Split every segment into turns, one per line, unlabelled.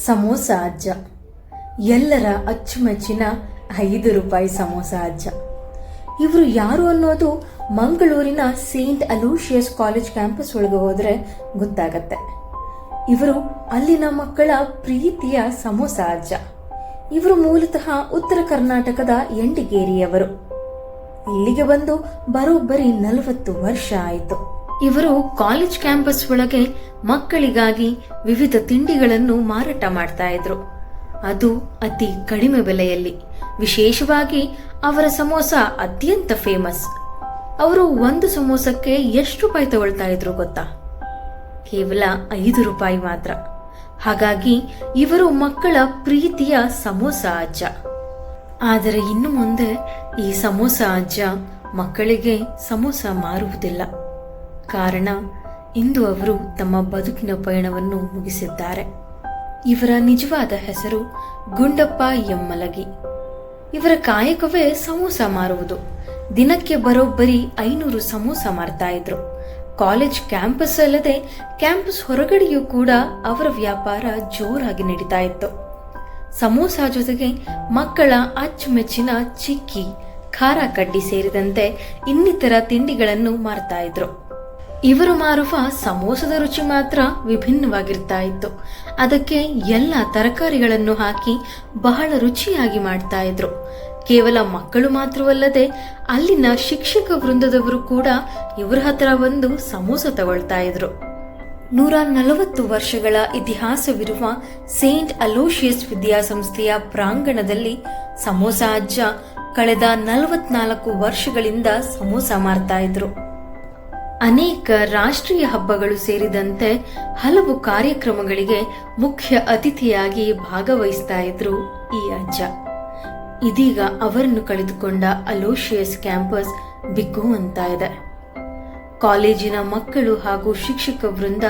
ಸಮೋಸ ಅಜ್ಜ, ಎಲ್ಲರ ಅಚ್ಚುಮೆಚ್ಚಿನ 5 ರೂಪಾಯಿ ಸಮೋಸ ಅಜ್ಜ. ಇವರು ಯಾರು ಅನ್ನೋದು ಮಂಗಳೂರಿನ ಸೇಂಟ್ ಅಲೋಶಿಯಸ್ ಕಾಲೇಜ್ ಕ್ಯಾಂಪಸ್ ಒಳಗೆ ಹೋದ್ರೆ ಗೊತ್ತಾಗತ್ತೆ. ಇವರು ಅಲ್ಲಿನ ಮಕ್ಕಳ ಪ್ರೀತಿಯ ಸಮೋಸ ಅಜ್ಜ. ಇವರು ಮೂಲತಃ ಉತ್ತರ ಕರ್ನಾಟಕದ ಎಂಡಿಗೇರಿಯವರು. ಇಲ್ಲಿಗೆ ಬಂದು ಬರೋಬ್ಬರಿ 40 ವರ್ಷ ಆಯಿತು. ಇವರು ಕಾಲೇಜ್ ಕ್ಯಾಂಪಸ್ ಒಳಗೆ ಮಕ್ಕಳಿಗಾಗಿ ವಿವಿಧ ತಿಂಡಿಗಳನ್ನು ಮಾರಾಟ ಮಾಡ್ತಾ ಇದ್ರು. ಅದು ಅತಿ ಕಡಿಮೆ ಬೆಲೆಯಲ್ಲಿ. ವಿಶೇಷವಾಗಿ ಅವರ ಸಮೋಸ ಅತ್ಯಂತ ಫೇಮಸ್. ಅವರು ಒಂದು ಸಮೋಸಕ್ಕೆ ಎಷ್ಟು ರೂಪಾಯಿ ತಗೊಳ್ತಾ ಇದ್ರು ಗೊತ್ತಾ? ಕೇವಲ 5 ರೂಪಾಯಿ ಮಾತ್ರ. ಹಾಗಾಗಿ ಇವರು ಮಕ್ಕಳ ಪ್ರೀತಿಯ ಸಮೋಸ ಅಜ್ಜ. ಆದರೆ ಇನ್ನು ಮುಂದೆ ಈ ಸಮೋಸ ಅಜ್ಜ ಮಕ್ಕಳಿಗೆ ಸಮೋಸ ಮಾರುವುದಿಲ್ಲ. ಕಾರಣ, ಇಂದು ಅವರು ತಮ್ಮ ಬದುಕಿನ ಪಯಣವನ್ನು ಮುಗಿಸಿದ್ದಾರೆ. ಇವರ ನಿಜವಾದ ಹೆಸರು ಗುಂಡಪ್ಪ ಯಮ್ಮಲಗಿ. ಇವರ ಕಾಯಕವೇ ಸಮೋಸ ಮಾರುವುದು. ದಿನಕ್ಕೆ ಬರೋಬ್ಬರಿ 500 ಸಮೋಸ ಮಾರ್ತಾ ಇದ್ರು. ಕಾಲೇಜ್ ಕ್ಯಾಂಪಸ್ ಅಲ್ಲದೆ ಕ್ಯಾಂಪಸ್ ಹೊರಗಡೆಯೂ ಕೂಡ ಅವರ ವ್ಯಾಪಾರ ಜೋರಾಗಿ ನಡೀತಾ ಇತ್ತು. ಸಮೋಸ ಜೊತೆಗೆ ಮಕ್ಕಳ ಅಚ್ಚುಮೆಚ್ಚಿನ ಚಿಕ್ಕಿ, ಖಾರ ಕಡ್ಡಿ ಸೇರಿದಂತೆ ಇನ್ನಿತರ ತಿಂಡಿಗಳನ್ನು ಮಾರ್ತಾ ಇದ್ರು. ಇವರು ಮಾರುವ ಸಮೋಸದ ರುಚಿ ಮಾತ್ರ ವಿಭಿನ್ನವಾಗಿರ್ತಾ ಇತ್ತು. ಅದಕ್ಕೆ ಎಲ್ಲ ತರಕಾರಿಗಳನ್ನು ಹಾಕಿ ಬಹಳ ರುಚಿಯಾಗಿ ಮಾಡ್ತಾ ಇದ್ರು. ಕೇವಲ ಮಕ್ಕಳು ಮಾತ್ರವಲ್ಲದೆ ಅಲ್ಲಿನ ಶಿಕ್ಷಕ ವೃಂದದವರು ಕೂಡ ಇವರ ಹತ್ರ ಬಂದು ಸಮೋಸ ತಗೊಳ್ತಾ ಇದ್ರು. 140 ವರ್ಷಗಳ ಇತಿಹಾಸವಿರುವ ಸೇಂಟ್ ಅಲೋಶಿಯಸ್ ವಿದ್ಯಾಸಂಸ್ಥೆಯ ಪ್ರಾಂಗಣದಲ್ಲಿ ಸಮೋಸ ಅಜ್ಜ ಕಳೆದ 44 ವರ್ಷಗಳಿಂದ ಸಮೋಸ ಮಾರ್ತಾ ಇದ್ರು. ಅನೇಕ ರಾಷ್ಟ್ರೀಯ ಹಬ್ಬಗಳು ಸೇರಿದಂತೆ ಹಲವು ಕಾರ್ಯಕ್ರಮಗಳಿಗೆ ಮುಖ್ಯ ಅತಿಥಿಯಾಗಿ ಭಾಗವಹಿಸ್ತಾ ಇದ್ರು ಈ ಅಜ್ಜ. ಇದೀಗ ಅವರನ್ನು ಕಳೆದುಕೊಂಡ ಅಲೋಶಿಯಸ್ ಕ್ಯಾಂಪಸ್ ಬಿಕೋ ಅಂತ ಇದೆ. ಕಾಲೇಜಿನ ಮಕ್ಕಳು ಹಾಗೂ ಶಿಕ್ಷಕ ವೃಂದ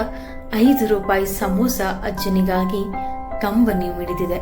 5 ರೂಪಾಯಿ ಸಮೋಸ ಅಜ್ಜನಿಗಾಗಿ ಕಂಬನಿ ಮಿಡಿದಿದೆ.